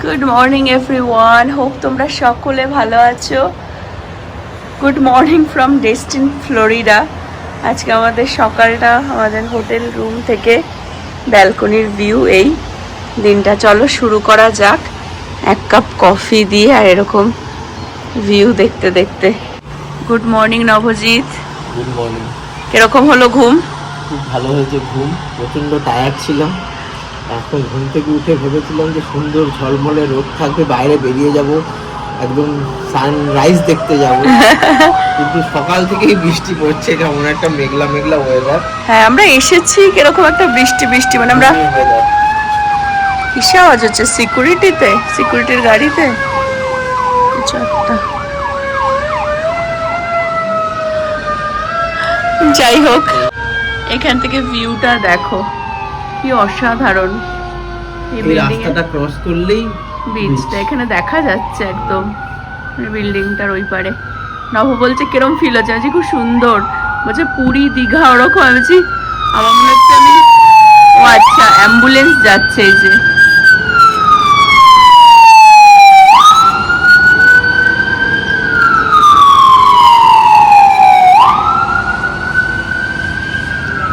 Good morning everyone, hope তোমরা সকলে ভালো আছো। Good morning from ডেস্টিন Florida. আজকে আমাদের সকালটা আমাদের হোটেল রুম থেকে ব্যালকনির ভিউ। এই দিনটা চলো শুরু করা যাক এক কাপ কফি দিয়ে আর এরকম ভিউ দেখতে দেখতে। Good morning Nabajit. Good morning. কিরকম হলো ঘুম? খুব ভালো হয়েছে ঘুম, প্রচণ্ড টায়ার্ড ছিলাম। এখন ঘুম থেকে উঠে ভেবেছিলাম যে সুন্দর ঝলমলে রোদ থাকবে, বাইরে বেরিয়ে যাব, একদম সানরাইজ দেখতে যাব, কিন্তু সকাল থেকেই বৃষ্টি পড়ছে, কেমন একটা মেঘলা মেঘলা ওয়েদার। হ্যাঁ, আমরা এসেছি কিরকম একটা বৃষ্টি বৃষ্টি, মানে আমরা কিসে আওয়াজ হচ্ছে? সিকিউরিটির গাড়িতে কিছু একটা। যাই হোক, এখান থেকে ভিউটা দেখো কি অসাধারণ। এই রাস্তাটা ক্রস করলেই বিচটা এখানে দেখা যাচ্ছে একদম বিল্ডিংটার ওই পারে। নব বলছে কিরম ফিল হচ্ছে? আমি খুব সুন্দর। বলছে পুরী দীঘা ওরকম। আমি বলছি আমার মনে হচ্ছে আমি, ও আচ্ছা অ্যাম্বুলেন্স যাচ্ছে। এই যে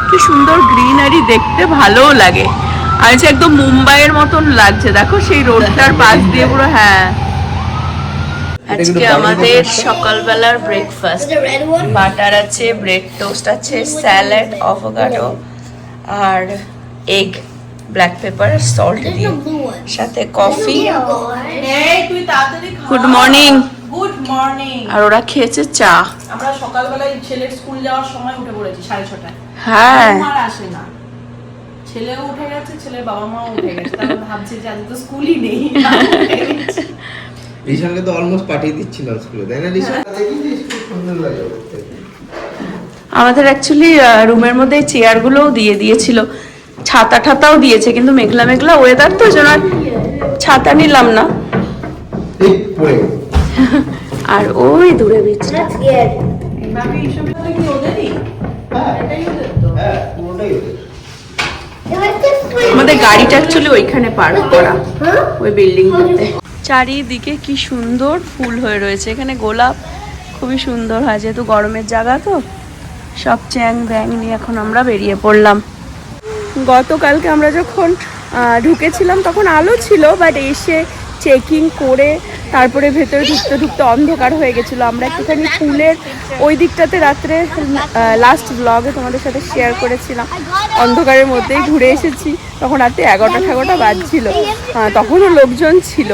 কি সুন্দর গ্রিনারি, দেখতে ভালোও লাগে। আর যে একদম মুম্বাইয়ের মতন লাগছে, দেখো সেই রোডটার পাশ দিয়ে পুরো। হ্যাঁ, আজকে আমাদের সকালবেলার ব্রেকফাস্ট বাটার আছে, ব্রেড টোস্ট আছে, স্যালাড, অ্যাভোকাডো আর এগ, ব্ল্যাক পেপার সল্ট দিয়ে, সাথে coffee. Good morning. Good morning. আর ওরা খেয়েছে চা। আমরা সকালবেলায় ছেলের স্কুল যাওয়ার সময় উঠে পড়েছি 6:30টায়। হ্যাঁ, আর আসে না, ছেলেও উঠে গেছে, ছেলের বাবা মাও উঠে গেছে। তারপর ভাবছি যে আজ তো স্কুলই নেই। রিশানকে তো অলমোস্ট পাঠিয়ে দিচ্ছিলাম স্কুলে, তাই না রিশান? সুন্দর লাগে। আমাদের অ্যাকচুয়ালি রুমের মধ্যে চেয়ারগুলোও দিয়ে দিয়েছিল, ছাতা ঠাতাও দিয়েছে, কিন্তু মেঘলা মেঘলা ওয়েদার তো জন্য ছাতা নিলাম না। আর ওই দূরে বিচটা। বাকি এসব কি ওদেরই? এটাই ওদের তো। হ্যাঁ, পুরোটাই ওদের। আমাদের গাড়িটা অ্যাকচুয়ালি ওইখানে পার্ক করা, ওই বিল্ডিংটাতে। চারিদিকে কি সুন্দর ফুল হয়ে রয়েছে। এখানে গোলাপ খুবই সুন্দর হয়, যেহেতু গরমের জায়গা তো সব চ্যাং ব্যাং নিয়ে এখন আমরা বেরিয়ে পড়লাম। গতকালকে আমরা যখন ঢুকেছিলাম তখন আলো ছিল, বাট এসে চেকিং করে তারপরে ভেতরে ঢুকতে ঢুকতে অন্ধকার হয়ে গেছিলো। আমরা একটুখানি পুলের ওই দিকটাতে রাত্রে লাস্ট ব্লগে তোমাদের সাথে শেয়ার করেছিলাম, অন্ধকারের মধ্যেই ঘুরে এসেছি। তখন রাতে 11টা বাজছিল, তখনও লোকজন ছিল।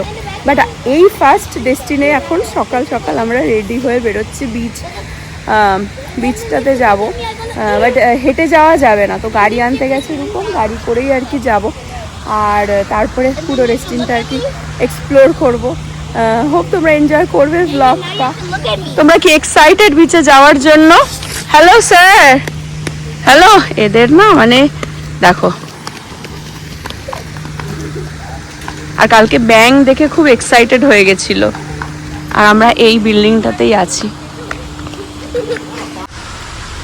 বাট এই ফার্স্ট ডেস্টিনে এখন সকাল সকাল আমরা রেডি হয়ে বেরোচ্ছি বিচটাতে যাব। বাট হেঁটে যাওয়া যাবে না, তো গাড়ি আনতে গেছে, এরকম গাড়ি করেই আর কি যাব। আর তারপরে পুরো রেস্টুরেন্টটা আর কি এক্সপ্লোর করব। হোপ তোমরা এনজয় করবে ব্লগটা। তোমরা কি এক্সাইটেড বিচে যাওয়ার জন্য? Hello sir, hello. এদের না মানে দেখো, আর কালকে ব্যাং দেখে খুব এক্সাইটেড হয়ে গেছিল। আর আমরা এই বিল্ডিংটাতেই আছি।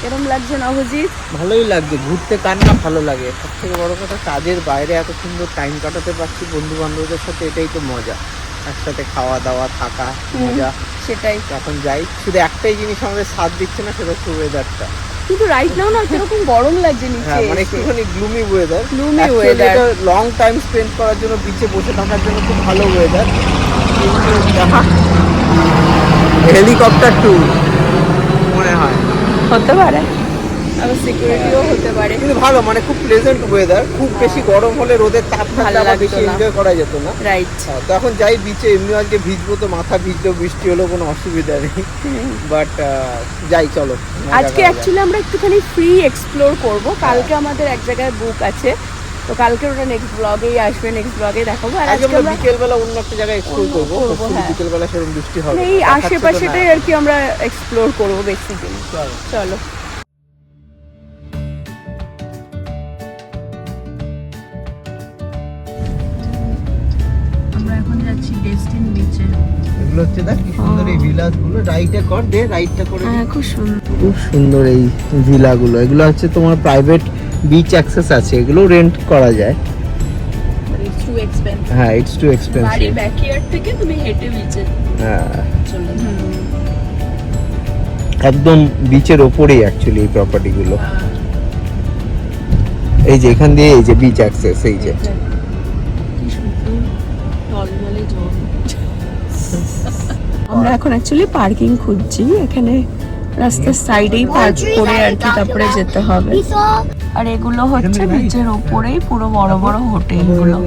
কেরম লাগছে নবজিৎ? ভালোই লাগছে, ঘুরতে কার না ভালো লাগে। সব থেকে বড় কথা, কাজের বাইরে এত সুন্দর টাইম কাটাতে পারছি বন্ধু বান্ধবদের সাথে, এটাই তো মজা। একসাথে খাওয়া দাওয়া, থাকা, মজা, সেটাই। এখন যাই। শুধু একটাই জিনিস আমাদের সাথ দিচ্ছে না, সেটা হচ্ছে ওয়েদারটা। কিন্তু রাইট নাও না কিরকম গরম লাগছে নিচে। হ্যাঁ, মানে একটুখানি gloomy weather. Long time spend করার জন্য, বিচে বসে থাকার জন্য খুব ভালো ওয়েদার। হেলিকপ্টার ট্যুর মনে হয় হতে পারে, আবার সিকিউরিটিও হতে পারে, কিন্তু ভালো, মানে খুব প্লেজেন্ট ওয়েদার। খুব বেশি গরম হলে রোদের তাপমাত্রা বেশি এনজয় করা যেত না। রাইট। তো এখন যাই বিচে, এমনি আজকে ভিজবো তো, মাথা ভিজলেও বৃষ্টি হলেও কোনো অসুবিধা নেই। বাট যাই, চলো। আজকে অ্যাকচুয়ালি আমরা একটুখানি ফ্রি এক্সপ্লোর করব। কালকে আমাদের এক জায়গায় বুক আছে, তো কালকে ওটা নেক্সট ব্লগেই আসবে, নেক্সট ব্লগে দেখাবো। আর আজকে আমরা বিকেলবেলা অন্য একটা জায়গায় এক্সপ্লোর করবো। বিকেলবেলা সেরকম বৃষ্টি হবে, এই আশেপাশেটাই আর কি আমরা এক্সপ্লোর করবো বেসিক্যালি। চলো। আমরা এখন যাচ্ছি ডেস্টিন বিচে। এগুলো হচ্ছে দেখ কি সুন্দর এই ভিলাগুলো। রাইটে কর দে, রাইটটা করে। হ্যাঁ, খুব সুন্দর, খুব সুন্দর এই ভিলাগুলো। এগুলো হচ্ছে তোমার প্রাইভেট বিচ অ্যাক্সেস আছে, এগুলো রেন্ট করা যায়। এক্সপেন্সিভ। হ্যাঁ ইটস টু বাড়ির এক্সপেন্সিভ। ব্যাকইয়ার্ড থেকে তুমি হেঁটে বিচে হ্যাঁ চলে যাও। একদম বিচের ওপরেই অ্যাকচুয়ালি এই প্রপার্টি গুলো। এই যে এখান দিয়ে এই যে বিচ অ্যাক্সেস, এই যে কি সুন্দর টলমলে জল। আমরা এখন অ্যাকচুয়ালি পার্কিং খুঁজছি, এখানে রাস্তার সাইডেই পার্ক করে আর কি তারপরে যেতে হবে। আর এগুলো হচ্ছে বিচের ওপরেই পুরো বড় বড় হোটেলগুলো,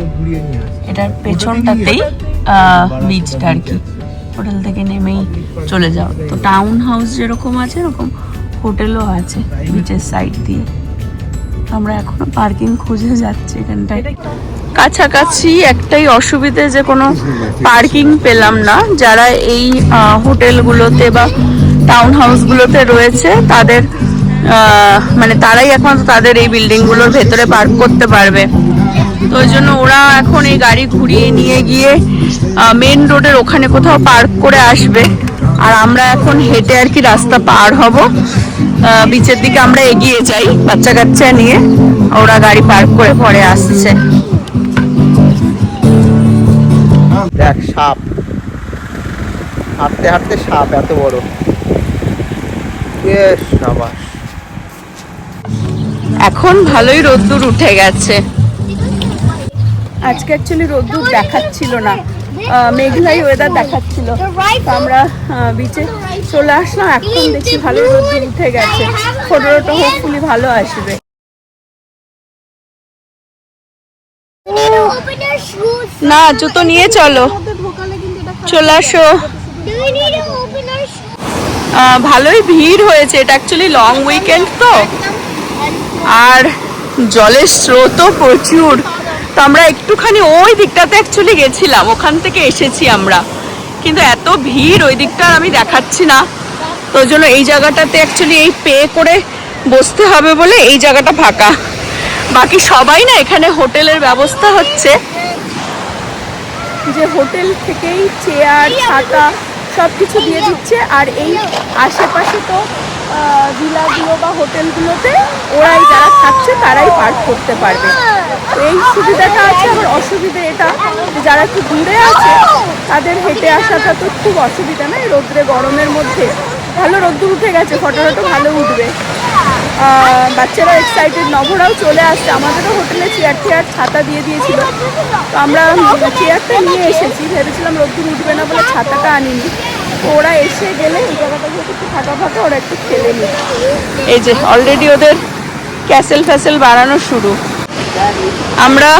এটার পেছনটাতেই বিচটা আর কি। হোটেল থেকে নেমেই চলে যাও। তো টাউন হাউস যেরকম আছে এরকম হোটেলও আছে বিচের সাইড দিয়ে। আমরা এখনো পার্কিং খুঁজে যাচ্ছি এখানটায়। কাছাকাছি একটাই অসুবিধে যে কোনো পার্কিং পেলাম না। যারা এই হোটেলগুলোতে বা টাউন হাউসগুলোতে রয়েছে তাদের মানে তারাই একমাত্র তাদের এই বিল্ডিংগুলোর ভেতরে পার্ক করতে পারবে। তো ওই জন্য ওরা এখন এই গাড়ি ঘুরিয়ে নিয়ে গিয়ে মেন রোডের ওখানে কোথাও পার্ক করে আসবে। আর আমরা এখন হেঁটে আর কি রাস্তা পার হব, বিচের দিকে আমরা এগিয়ে যাই বাচ্চা কাচ্চা নিয়ে। ওরা গাড়ি পার্ক করে পরে আসছে। দেখ সাপ, হাঁটতে হাঁটতে সাপ এত বড়। বেশ সাবাস। এখন ভালোই রোদ্দুর উঠে গেছে। আজকে অ্যাকচুয়ালি রোদ্দুর দেখাচ্ছিল না, মেঘলাই ওয়েদার দেখাচ্ছিল। তো আমরা বিচে চলে আসলাম, এখন দেখছি ভালোই রোদ্দুর উঠে গেছে। ফটোটা হোপফুলি ভালো আসবে। না জুতো নিয়ে চলো, চলে আসো। ভালোই ভিড় হয়েছে, এটা অ্যাকচুয়ালি লং উইকেন্ড তো, আর জলের স্রোতও প্রচুর। তো আমরা একটুখানি ওই দিকটাতে অ্যাকচুয়ালি গেছিলাম, ওখান থেকে এসেছি আমরা, কিন্তু এত ভিড় ওই দিকটা আমি দেখাচ্ছি না। তো ওই জন্য এই জায়গাটাতে অ্যাকচুয়ালি এই পে করে বসতে হবে বলে এই জায়গাটা ফাঁকা। বাকি সবাই না এখানে হোটেলের ব্যবস্থা হচ্ছে, যে হোটেল থেকেই চেয়ার ছাতা সব কিছু দিয়ে দিচ্ছে। আর এই আশেপাশে তো ভিলাগুলো বা হোটেলগুলোতে ওরাই যারা থাকছে তারাই পার্ক করতে পারবে। তো এই সুবিধাটা আছে। আবার অসুবিধা এটা যে যারা একটু দূরে আছে তাদের হেঁটে আসাটা তো খুব অসুবিধা না, এই রোদ্রে গরমের মধ্যে। ভালো রোদ্দুর উঠে গেছে, ফটোটা ভালো উঠবে। বাচ্চারা এক্সাইটেড, নভরাও চলে আসছে। আমাদেরও হোটেলে চেয়ার টেয়ার ছাতা দিয়ে দিয়েছিল, তো আমরা চেয়ারটা নিয়ে এসেছি। ভেবেছিলাম রোদ্দুর উঠবে না বলে ছাতাটা আনিনি। তো ওরা এসে গেলে এই জায়গাটা যেহেতু একটু ফাঁকা ফাঁকা, ওরা একটু খেলে নিই। এই যে অলরেডি ওদের ক্যাসেল ফ্যাসেল বানানো শুরু। আমরা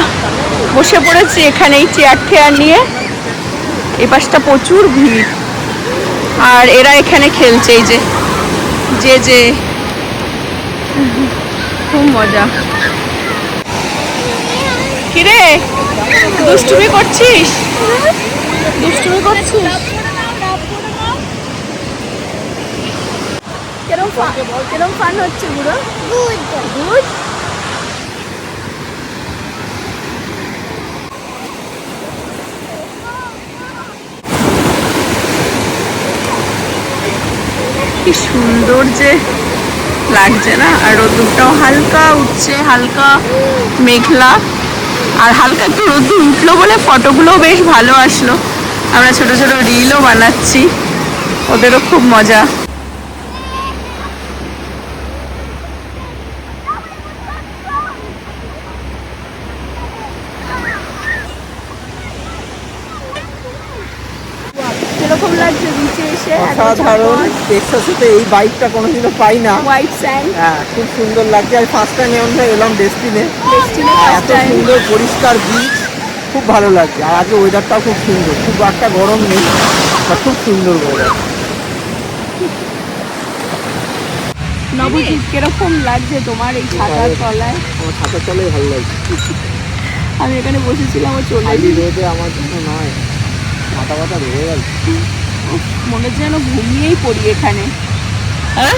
বসে পড়েছি এখানেই চেয়ার টেয়ার নিয়ে। এই পাশটা প্রচুর ভিড়, আর এরা এখানে খেলছে। এই যে যে খুব মজা। কিরে দুষ্টুমি করছিস? দুষ্টুমি করছিস? কেরম ফান হচ্ছে বুড়ো? গুড। কি সুন্দর যে লাগছে না, আর রোদ্দুরটাও হালকা উঠছে, হালকা মেঘলা, আর হালকা একটু রোদ্দুর উঠলো বলে ফটোগুলোও বেশ ভালো আসলো। আমরা ছোট ছোট রিলও বানাচ্ছি, ওদেরও খুব মজা। কিরকম লাগছে বিচে এসে? অসাধারণ। টেক্সাসে এই বাইকটা কোনোদিনও পাই না। হোয়াইট স্যান্ড, হ্যাঁ খুব সুন্দর লাগছে। আর ফার্স্ট টাইম আমরা এলাম ডেস্টিনে, এত সুন্দর পরিষ্কার বিচ, খুব ভালো লাগছে। আর আজকে ওয়েদারটাও খুব সুন্দর, খুব একটা গরম নেই, আর খুব সুন্দর ওয়েদার। নবজিৎ কিরকম লাগছে তোমার এই ছাতার তলায়? আমার ছাতার তলায় ভালো লাগছে। আমি এখানে বসেছিলাম, ও চলে খালি রোদে আমার জন্য নয়, মাথা ব্যথা ধরে গেল। মনে হচ্ছে যেন ঘুমিয়েই পড়ি এখানে। হ্যাঁ,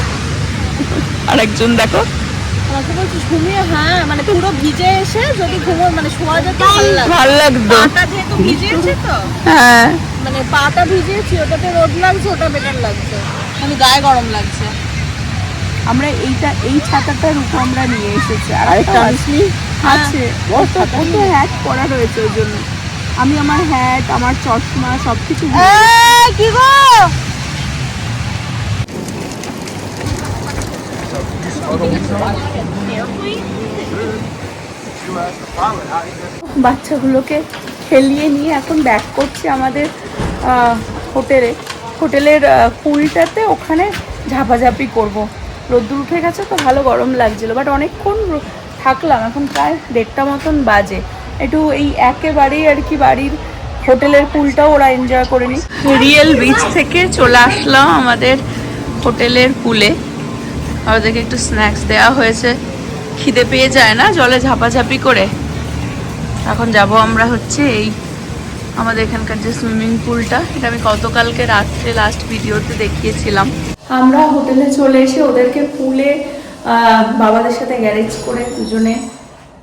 আরেকজন দেখো আমাকে বলছিস ঘুমিয়ে? হ্যাঁ, মানে পুরো ভিজে এসে যদি ঘুমো মানে শোয়া যেত ভালো লাগতো। পাটা যেহেতু ভিজেছে তো, হ্যাঁ মানে পাটা ভিজেছি, ওটাতে রোদ লাগছে, ওটা বেটার লাগছে, মানে গায়ে গরম লাগছে। আমরা এই ছাতাটার উপর আমরা নিয়ে এসেছি। আর আরেকটা আনিসনি? আছে কত কত হ্যাট পরা রয়েছে ওই জন্য। আমি আমার হ্যাট, আমার চশমা সবকিছু কি গো বাচ্চাগুলোকে খেলিয়ে নিয়ে এখন ব্যাক করছি আমাদের হোটেলের পুলটাতে। ওখানে ঝাপাঝাপি করব। রোদ্দুর উঠে গেছে তো ভালো গরম লাগছিল, বাট অনেকক্ষণ থাকলাম, এখন প্রায় 1:30 মতন বাজে। একটু এই একেবারেই আর কি বাড়ির হোটেলের পুলটাও ওরা এনজয় করে নি। রিয়েল বিচ থেকে চলে আসলাম আমাদের হোটেলের পুলে। ওদেরকে একটু স্ন্যাক্স দেওয়া হয়েছে, খিদে পেয়ে যায় না জলে ঝাপাঝাপি করে। এখন যাব আমরা হচ্ছে এই আমাদের এখানকার যে সুইমিং পুলটা, এটা আমি গতকালকে রাত্রে লাস্ট ভিডিওতে দেখিয়েছিলাম। আমরা হোটেলে চলে এসে ওদেরকে পুলে বাবাদের সাথে গ্যারেজ করে দুজনে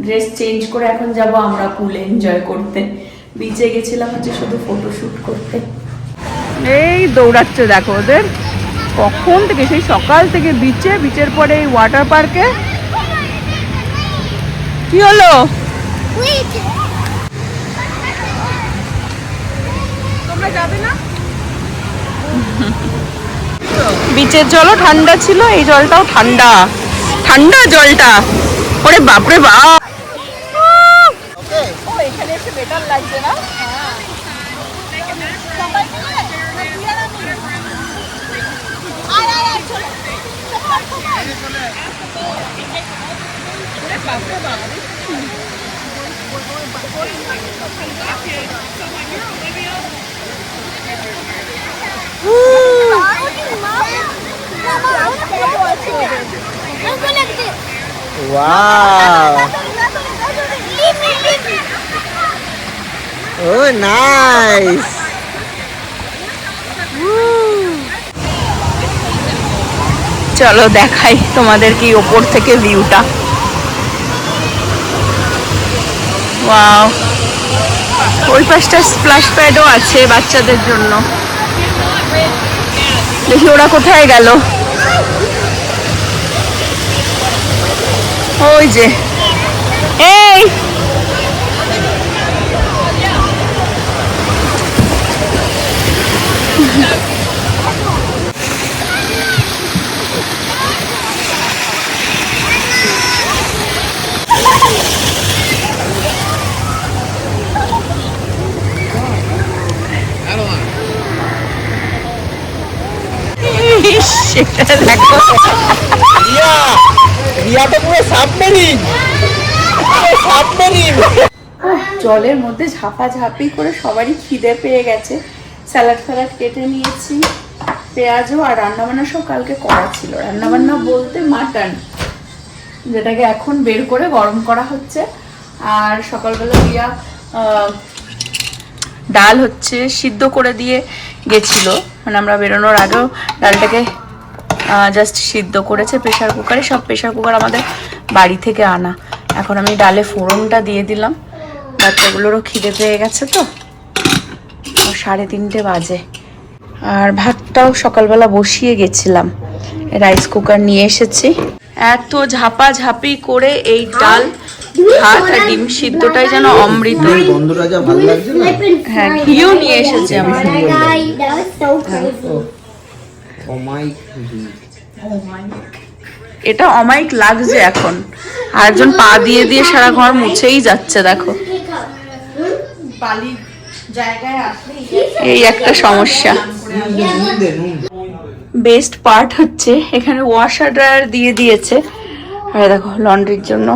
ড্রেস চেঞ্জ করে এখন যাব আমরা পুলে এনজয় করতে। বিচে গেছিলাম হচ্ছে শুধু ফটোশুট করতে। এই দৌড়াচ্ছে দেখো ওদের কখন থেকে, সেই সকাল থেকে বিচের পরে এই ওয়াটার পার্কে। কি হলো? তোমরা যাবে না? বিচের জলও ঠান্ডা ছিল, এই জলটাও ঠান্ডা ঠান্ডা জলটা। ওরে বাপরে বাপ, ও এখানে এসে বেটার লাগছে না? Wow. Oh, nice. চলো দেখাই তোমাদেরকে ওপর থেকে ভিউটা। ওয়াও, ওই পাশটা স্প্ল্যাশ প্যাডও আছে বাচ্চাদের জন্য। দেখি ওরা কোথায় গেল। ওই যে এই সেটা দেখো, রিয়াটা পুরো সাবমেরিন। জলের মধ্যে ঝাপাঝাপি করে সবারই খিদে পেয়ে গেছে। স্যালাড ফ্যালাড কেটে নিয়েছি, পেঁয়াজও, আর রান্নাবান্না সব কালকে করা ছিল। রান্নাবান্না বলতে মাটন, যেটাকে এখন বের করে গরম করা হচ্ছে। আর সকালবেলা রিয়া ডাল হচ্ছে সিদ্ধ করে দিয়ে গেছিল, মানে আমরা বেরোনোর আগেও ডালটাকে জাস্ট সিদ্ধ করেছে প্রেশার কুকারে। সব প্রেশার কুকার আমাদের বাড়ি থেকে আনা। এখন আমি ডালে ফোড়নটা দিয়ে দিলাম। বাচ্চাগুলোরও খিদে পেয়ে গেছে তো, 3:30 বাজে। আর ভাতটাও সকালবেলা বসিয়ে গেছিলাম, রাইস কুকার নিয়ে এসেছি। এত ঝাপাঝাপি করে এই ডাল ভাত আর ডিম সিদ্ধটাই যেন অমৃত। বন্ধুরা যা ভালো লাগছে না। হ্যাঁ, ঘিও নিয়ে এসেছি আমি। এটা অমাইক লাগছে এখন। আর একজন পা দিয়ে দিয়ে সারা ঘর মুছেই যাচ্ছে দেখো। এই একটা সমস্যা। বেস্ট পার্ট হচ্ছে এখানে ওয়াশার ড্রায়ার দিয়ে দিয়েছে। আর দেখো লন্ড্রির জন্য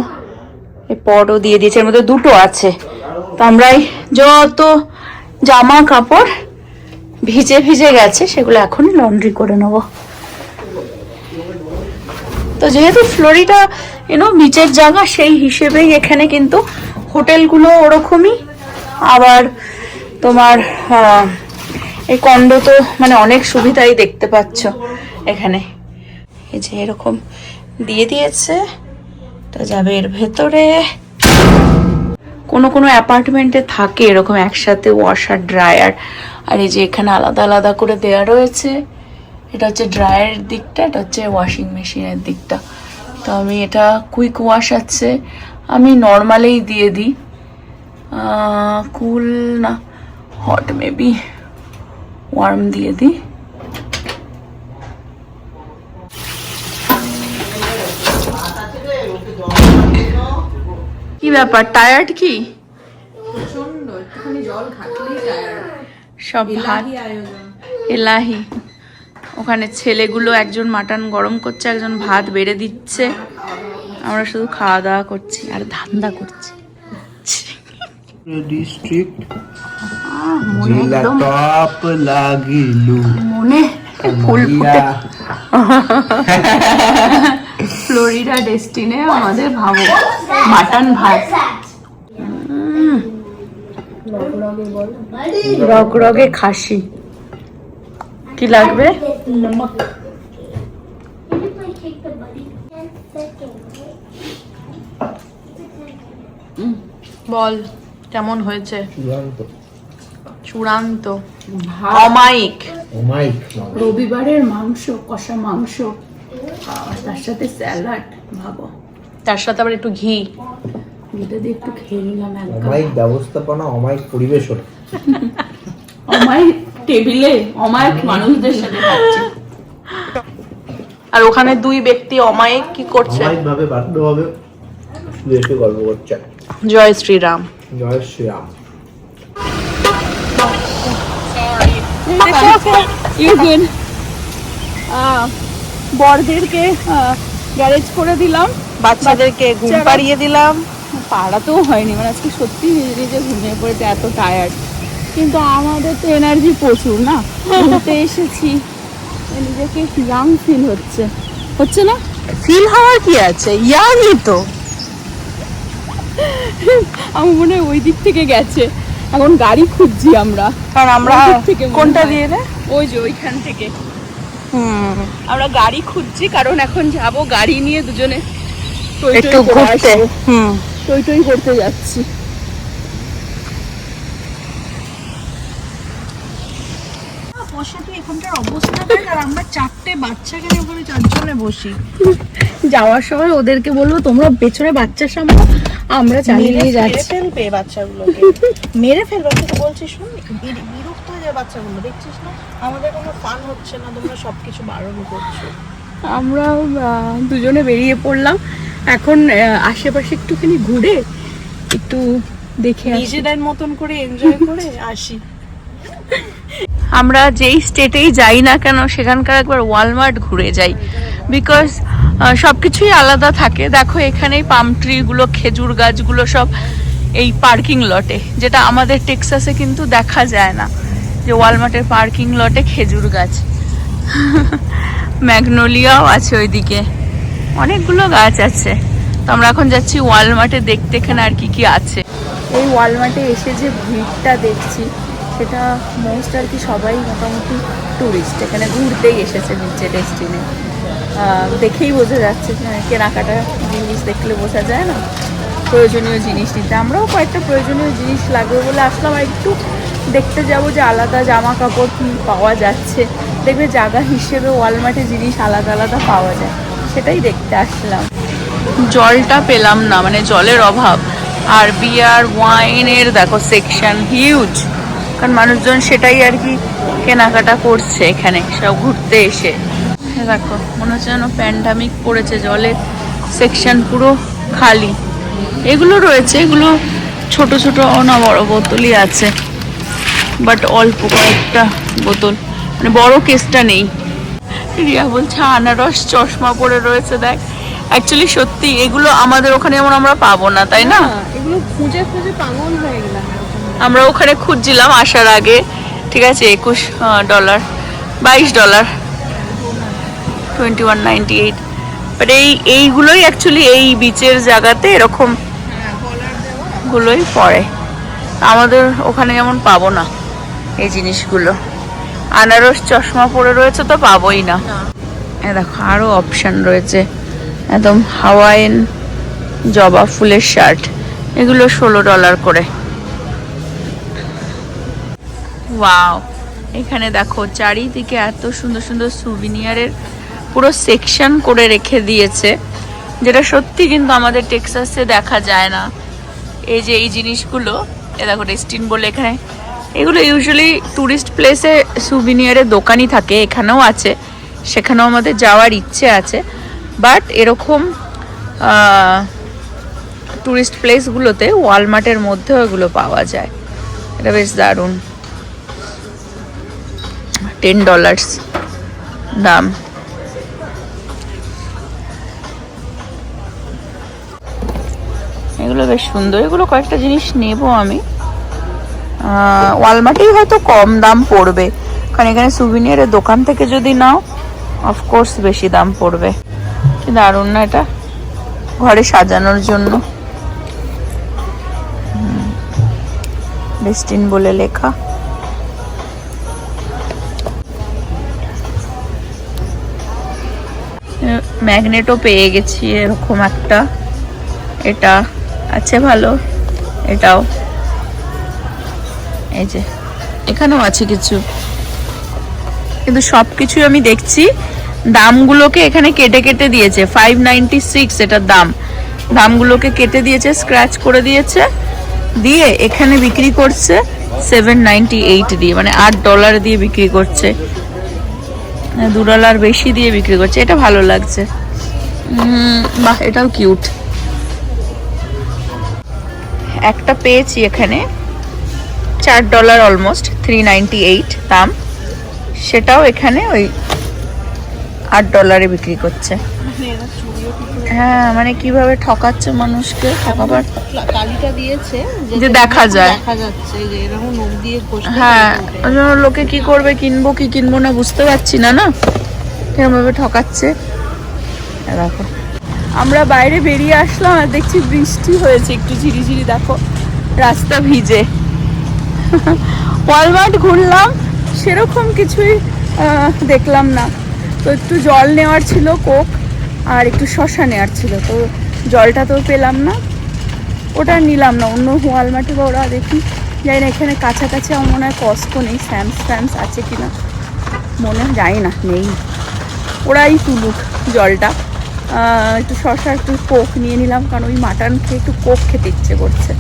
এই পটও দিয়ে দিয়েছে, এর মধ্যে 2টো আছে। তো আমরাই যত জামা কাপড় ভিজে ভিজে গেছে সেগুলো এখনই লন্ড্রি করে নেবো। তো যেহেতু ফ্লোরিডা বিচের জায়গা, সেই হিসেবেই এখানে কিন্তু হোটেলগুলো ওরকমই। আবার তোমার এই কন্ডো তো মানে অনেক সুবিধাই দেখতে পাচ্ছ এখানে। এই যে এরকম দিয়ে দিয়েছে, তো যাবে এর ভেতরে। কোনো কোনো অ্যাপার্টমেন্টে থাকে এরকম একসাথে ওয়াশার ড্রায়ার। আর এই যে এখানে আলাদা আলাদা করে দেওয়া রয়েছে। এটা হচ্ছে ড্রায়ারের দিকটা, এটা হচ্ছে ওয়াশিং মেশিনের দিকটা। তো আমি এটা কুইক ওয়াশ আছে, আমি নর্মালেই দিয়ে দিই, কুল না হট, মেবি ওয়ার্ম দিয়ে দিই। কি ব্যাপার, টায়ার্ড কি? প্রচন্ড, একটুখানি জল ঘাটলেই টায়ার্ড। সব ভাত এলাহি। ওখানে ছেলেগুলো একজন মাটন গরম করছে, একজন ভাত বেড়ে দিচ্ছে, আমরা শুধু খাওয়া দাওয়া করছি আর ধান্দা করছি। ডিস্ট্রিক্ট মনে একদম টপ লাগিলু মনে ফুল ফুটে ফ্লোরিডা ডেস্টিনে আমাদের ভাবো মাটন ভাত, রগরগে খাসি। কি লাগবে? বল কেমন হয়েছে? চূড়ান্ত অমায়িক। রবিবারের মাংস, কষা মাংস, তার সাথে স্যালাড, ভাবো, তার সাথে আবার একটু ঘি, ঘিটা দিয়ে একটু খেয়ে নিলাম। অমায়িক ব্যবস্থাপনা, অমায়িক পরিবেশন, অমায়িক টেবিলে অমায়িক মানুষদের সাথে খাচ্ছি। আর ওখানে দুই ব্যক্তি অমায়িক কি করছে? অমায়িক ভাবে বাধ্য হবে শুধু একটু গল্প করছে। জয় শ্রীরাম। জয় শ্রীরাম। বরদেরকে গ্যারেজ করে দিলাম, বাচ্চাদেরকে ঘুম পাড়িয়ে দিলাম। পাড়াতেও হয়নি, মানে আজকে সত্যি নিজে নিজে ঘুমিয়ে পড়েছে, এত টায়ার্ড। কিন্তু আমাদের তো এনার্জি প্রচুর না, ঘুরতে এসেছি, নিজেকে ইয়াং ফিল হচ্ছে না? ফিল হওয়ার কি আছে, ইয়াংই তো। আমার মনে হয় ওই দিক থেকে গেছে, এখন গাড়ি খুঁজছি আমরা, কারণ আমরা কোনটা দিয়ে রে, ওই যে ওইখান থেকে আমরা গাড়ি খুঁজছি, কারণ এখন যাব গাড়ি নিয়ে দুজনে একটু ঘুরতে, টই টই করতে যাচ্ছি। বসে তুই এখানকার অবস্থা দেখ, আর আমরা চারটে বাচ্চাকে নিয়ে ওখানে চারজনে বসি। যাওয়ার সময় ওদেরকে বলবো তোমরা পেছনে বাচ্চার সামনে, আমরা চালিয়ে যাচ্ছি। ফেলবে বাচ্চাগুলোকে, মেরে ফেলবে। তুই তো বলছিস, শুন, বিরক্ত হয়ে যায় বাচ্চাগুলো, দেখছিস না আমাদের কোনো ফান হচ্ছে না, তোমরা সবকিছু বারণ করছো। আমরা দুজনে বেরিয়ে পড়লাম এখন, আশেপাশে একটুখানি ঘুরে একটু দেখে নিজেদের মতন করে এনজয় করে আসি। আমরা যেই স্টেটেই যাই না কেন সেখানকার একবার ওয়ালমার্ট ঘুরে যাই, বিকজ সবকিছুই আলাদা থাকে। দেখো এখানেই পাম ট্রিগুলো, খেজুর গাছগুলো সব এই পার্কিং লটে, যেটা আমাদের টেক্সাসে কিন্তু দেখা যায় না, যে ওয়ালমার্টের পার্কিং লটে খেজুর গাছ। ম্যাগনোলিয়াও আছে ওইদিকে, অনেকগুলো গাছ আছে। তো আমরা এখন যাচ্ছি ওয়ালমার্টে দেখতে এখানে আর কি কি আছে। এই ওয়ালমার্টে এসে যে ভিড়টা দেখছি, সেটা মোস্ট আর কি সবাই মোটামুটি ট্যুরিস্ট, এখানে ঘুরতেই এসেছে নিচে ডেস্টিনে। দেখেই বোঝা যাচ্ছে, কেনাকাটা জিনিস দেখলে বোঝা যায় না, প্রয়োজনীয় জিনিস নিতে। আমরাও কয়েকটা প্রয়োজনীয় জিনিস লাগবে বলে আসলাম, আর একটু দেখতে যাব যে আলাদা জামা কাপড় কী পাওয়া যাচ্ছে। দেখবে জায়গা হিসেবে ওয়ালমার্টে জিনিস আলাদা আলাদা পাওয়া যায়, সেটাই দেখতে আসলাম। জলটা পেলাম না, মানে জলের অভাব। আর বিয়ার ওয়াইনের দেখো সেকশন হিউজ, কারণ মানুষজন সেটাই আর কি কেনাকাটা করছে এখানে সব ঘুরতে এসে। দেখো মনে হচ্ছে যেন প্যান্ডামিক পড়েছে, জলের সেকশন পুরো খালি। এগুলো রয়েছে, এগুলো ছোট ছোট না বড় বোতলই আছে, বাট অল্প কয়েকটা বোতল, মানে বড় কেসটা নেই। রিয়া বলছে আনারস চশমা পরে রয়েছে, দেখ অ্যাকচুয়ালি সত্যি এগুলো আমাদের ওখানে যেমন আমরা পাবো না, তাই না? এগুলো খুঁজে খুঁজে পাগল হয়ে গেলাম। আমরা ওখানে খুঁজছিলাম আসার আগে, ঠিক আছে, $21, $22, $21.98, বাট এইগুলোই অ্যাকচুয়ালি এই বিচের জায়গাতে এরকম গুলোই পড়ে, আমাদের ওখানে যেমন পাবো না এই জিনিসগুলো। আনারস চশমা পরে রয়েছে তো পাবোই না। দেখো আরো অপশন রয়েছে, একদম হাওয়াইয়ান জবা ফুলের শার্ট, এগুলো $16 করে। ওয়াও, এখানে দেখো চারিদিকে এত সুন্দর সুন্দর সুভিনিয়ারের পুরো সেকশন করে রেখে দিয়েছে। যেটা সত্যি কিন্তু আমাদের টেক্সাসে দেখা যায় না। এই যে এই জিনিসগুলো, এ দেখো ডেস্টিন বলে এখানে, এগুলো ইউজুয়ালি টুরিস্ট প্লেসে সুভিনিয়ারের দোকানই থাকে, এখানেও আছে, সেখানেও আমাদের যাওয়ার ইচ্ছে আছে। বাট এরকম টুরিস্ট প্লেসগুলোতে ওয়ালমার্টের মধ্যেও এগুলো পাওয়া যায়। এটা বেশ দারুণ, $10 দাম। এগুলো বেশ সুন্দর, এগুলো কয়েকটা জিনিস নেব আমি। ওয়ালমার্টেই হয়তো কম দাম পড়বে, কারণ এখানে সুভিনিয়ারের দোকান থেকে যদি নাও অফকোর্স বেশি দাম পড়বে। কি দারুণ না এটা, ঘরে সাজানোর জন্য। ডেস্টিন বলে লেখা। ম্যাগনেটও পেয়ে গেছি এরকম একটা, এটা আছে ভালো, এটাও এই যে এখানেও আছে কিছু, কিন্তু সবকিছুই আমি দেখছি দামগুলোকে এখানে কেটে কেটে দিয়েছে। 596 এটার দাম, দামগুলোকে কেটে দিয়েছে, স্ক্র্যাচ করে দিয়েছে, দিয়ে এখানে বিক্রি করছে 798 দিয়ে, মানে $8 দিয়ে বিক্রি করছে, $2 বেশি দিয়ে বিক্রি করছে। এটা ভালো লাগছে, বাহ এটাও কিউট। একটা পেয়েছি এখানে $4 অলমোস্ট, 398 দাম, সেটাও এখানে ওই $8 বিক্রি করছে। হ্যাঁ মানে কিভাবে ঠকাচ্ছে মানুষকে, ঠকাবার কালিটা দিয়েছে যে দেখা যায়, দেখা যাচ্ছে যে এরকম নখ দিয়ে ঘষে। হ্যাঁ ওই জন্য লোকে কি করবে, কিনবো কি কিনবো না বুঝতে পারছি না, না এরকম ভাবে ঠকাচ্ছে। দেখো আমরা বাইরে বেরিয়ে আসলাম আর দেখছি বৃষ্টি হয়েছে, একটু ঝিরিঝিরি, দেখো রাস্তা ভিজে। ওয়ালমার্ট ঘুরলাম, সেরকম কিছুই দেখলাম না। তো একটু জল নেওয়ার ছিল, কোক, আর একটু শসা নেওয়ার ছিল, তো জলটা তো পেলাম না, ওটা নিলাম না। অন্য ওয়ালমার্টে বা ওরা দেখি যাই না, এখানে কাছাকাছি আমার মনে হয় কস্টকো নেই, স্যামস আছে কিনা মনে যাই না, নেই, ওরাই তুলুক জলটা। একটু শসা একটু কোক নিয়ে নিলাম, কারণ ওই মাটন খেয়ে একটু কোক খেতে ইচ্ছে করছে।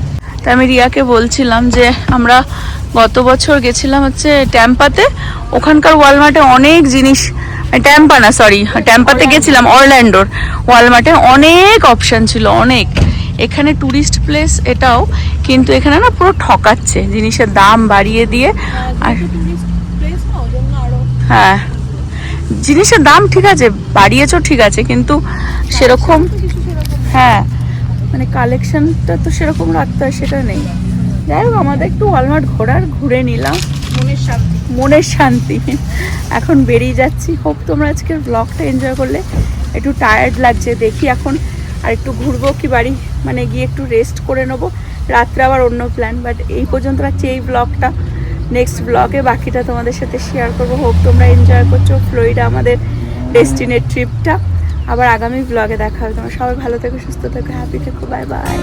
তা আমি রিয়াকে বলছিলাম যে আমরা গত বছর গেছিলাম হচ্ছে ট্যাম্পাতে, ওখানকার ওয়ালমার্টে অনেক জিনিস, ট্যাম্পা না সরি, ট্যাম্পাতে গেছিলাম, অরল্যান্ডোর ওয়ালমার্টে অনেক অপশন ছিল, অনেক। এখানে টুরিস্ট প্লেস এটাও, কিন্তু এখানে না পুরো ঠকাচ্ছে, জিনিসের দাম বাড়িয়ে দিয়ে। আর হ্যাঁ জিনিসের দাম ঠিক আছে বাড়িয়েছো, ঠিক আছে, কিন্তু সেরকম, হ্যাঁ মানে কালেকশনটা তো সেরকম রাখতে হয়, সেটা নেই। যাই হোক আমাদের একটু ওয়ালমার্ট ঘুরে নিলাম, মনের শান্তি। এখন বেরিয়ে যাচ্ছি। হোপ তোমরা আজকের ব্লগটা এনজয় করলে। একটু টায়ার্ড লাগছে, দেখি এখন আর একটু ঘুরবো কি বাড়ি মানে গিয়ে একটু রেস্ট করে নেবো, রাত্রে আবার অন্য প্ল্যান। বাট এই পর্যন্ত রাখছি এই ব্লগটা, নেক্সট ব্লগে বাকিটা তোমাদের সাথে শেয়ার করবো। হোপ তোমরা এনজয় করছো ফ্লোরিডা আমাদের ডেস্টিনের ট্রিপটা। আবার আগামী ব্লগে দেখা হবে। তোমরা সবাই ভালো থেকো, সুস্থ থেকো, হ্যাপি থেকো, বাই বাই।